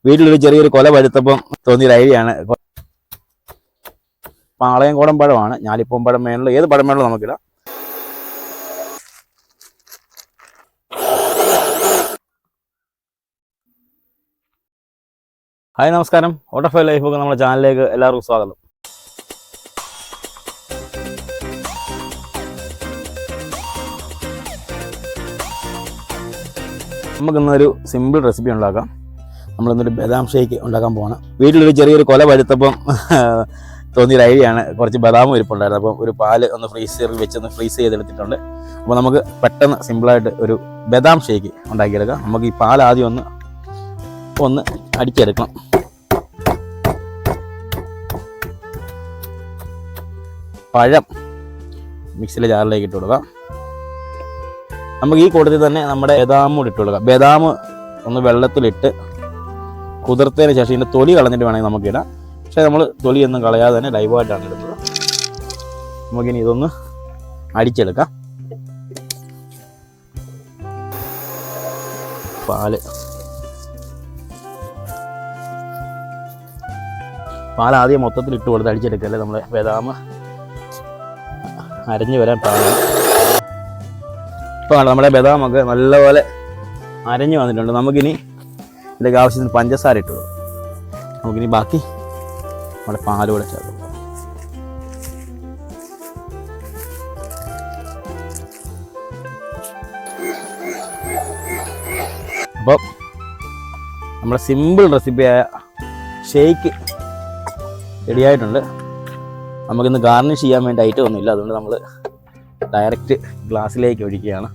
വീട്ടിലൊരു ചെറിയൊരു കൊല പഴുത്തപ്പം തോന്നിയൊരു ഐഡിയ ആണ്. പാളയംകോടൻ പഴമാണ്, ഞാലിപ്പൂവൻ പഴം വേണമല്ലോ, ഏത് പഴം വേണമല്ലോ നമുക്കിടാം. ഹായ് നമസ്കാരം, ഓട്ടോഫൈ ലൈഫ് ഒക്കെ നമ്മുടെ ചാനലിലേക്ക് എല്ലാവർക്കും സ്വാഗതം. നമുക്കിന്നൊരു സിമ്പിൾ റെസിപ്പി ഉണ്ടാക്കാം. നമ്മളിന്നൊരു ബദാം ഷേക്ക് ഉണ്ടാക്കാൻ പോകണം. വീട്ടിലൊരു ചെറിയൊരു കൊല പഴുത്തപ്പം തോന്നിയൊരു ഐഡിയ ആണ്. കുറച്ച് ബദാമും ഇരിപ്പുണ്ടായിരുന്നു. അപ്പം ഒരു പാല് ഒന്ന് ഫ്രീസറിൽ വെച്ചൊന്ന് ഫ്രീസ് ചെയ്തെടുത്തിട്ടുണ്ട്. അപ്പോൾ നമുക്ക് പെട്ടെന്ന് സിമ്പിളായിട്ട് ഒരു ബദാം ഷേക്ക് ഉണ്ടാക്കിയെടുക്കാം. നമുക്ക് ഈ പാൽ ആദ്യം ഒന്ന് അടിച്ചെടുക്കണം. പഴം മിക്സിയിലെ ജാറിലേക്ക് ഇട്ട് കൊടുക്കാം. നമുക്ക് ഈ കൂട്ടത്തിൽ തന്നെ നമ്മുടെ ബദാം കൂടി ഇട്ട് കൊടുക്കാം. ബദാം ഒന്ന് വെള്ളത്തിലിട്ട് കുതിർത്തതിന് ശേഷം ഇതിൻ്റെ തൊലി കളഞ്ഞിട്ട് വേണമെങ്കിൽ നമുക്കിടാം. പക്ഷേ നമ്മൾ തൊലിയൊന്നും കളയാതെ തന്നെ ലൈവായിട്ടാണ് ഇടുന്നത്. നമുക്കിനി ഇതൊന്ന് അടിച്ചെടുക്കാം. പാൽ ആദ്യം മൊത്തത്തിൽ ഇട്ട് കൊടുത്ത് അടിച്ചെടുക്കല്ലേ. നമ്മുടെ ബദാം അരഞ്ഞു വരാൻ പാലാണ്. ഇപ്പോൾ നമ്മുടെ ബദാമൊക്കെ നല്ലപോലെ അരഞ്ഞു വന്നിട്ടുണ്ട്. നമുക്കിനി ഇതിലേക്ക് ആവശ്യത്തിന് പഞ്ചസാര ഇട്ട് കൊടുക്കും. നമുക്കിനി ബാക്കി നമ്മുടെ പാലൂടെ ചേർക്കും. അപ്പോൾ നമ്മുടെ സിമ്പിൾ റെസിപ്പിയായ ഷേക്ക് റെഡിയായിട്ടുണ്ട്. നമുക്കിന്ന് ഗാർണിഷ് ചെയ്യാൻ വേണ്ടി ഐറ്റം ഒന്നുമില്ല, അതുകൊണ്ട് നമ്മൾ ഡയറക്റ്റ് ഗ്ലാസ്സിലേക്ക് ഒഴിക്കുകയാണ്.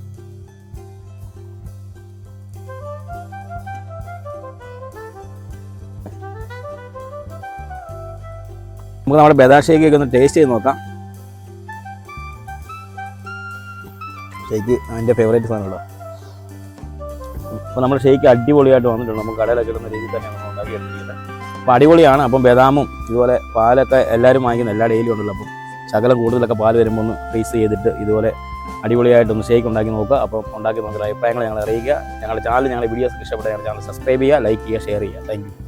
നമുക്ക് നമ്മുടെ ബദാം ഷേക്കൊക്കെ ഒന്ന് ടേസ്റ്റ് ചെയ്ത് നോക്കാം. ഷേക്ക് എൻ്റെ ഫേവറേറ്റ് സാധനമുണ്ടോ. അപ്പോൾ നമ്മുടെ ഷേക്ക് അടിപൊളിയായിട്ട് വന്നിട്ടുണ്ട്. നമുക്ക് കടയിലൊക്കെ ഇടുന്ന രീതിയിൽ തന്നെ നമ്മൾ ഉണ്ടാക്കിയെടുത്തിരിക്കുന്നത്. അപ്പോൾ അടിപൊളിയാണ്. അപ്പം ബദാമും ഇതുപോലെ പാലൊക്കെ എല്ലാവരും വാങ്ങിക്കുന്ന എല്ലാ ഡെയിലും ഉണ്ടല്ലോ. അപ്പം ശകലം കൂടുതലൊക്കെ പാൽ വരുമ്പോൾ ഒന്ന് ഫ്രീസ് ചെയ്തിട്ട് ഇതുപോലെ അടിപൊളിയായിട്ടൊന്ന് ഷേക്ക് ഉണ്ടാക്കി നോക്കുക. അപ്പം ഉണ്ടാക്കി നോക്കുക, അഭിപ്രായങ്ങൾ ഞങ്ങൾ അറിയിക്കുക. ഞങ്ങളുടെ ചാനൽ, ഞങ്ങളുടെ വീഡിയോസ് ഇഷ്ടപ്പെട്ട ഞങ്ങളുടെ ചാനൽ സബ്സ്ക്രൈബ് ചെയ്യുക, ലൈക്ക് ചെയ്യുക, ഷെയർ ചെയ്യുക. Thank you.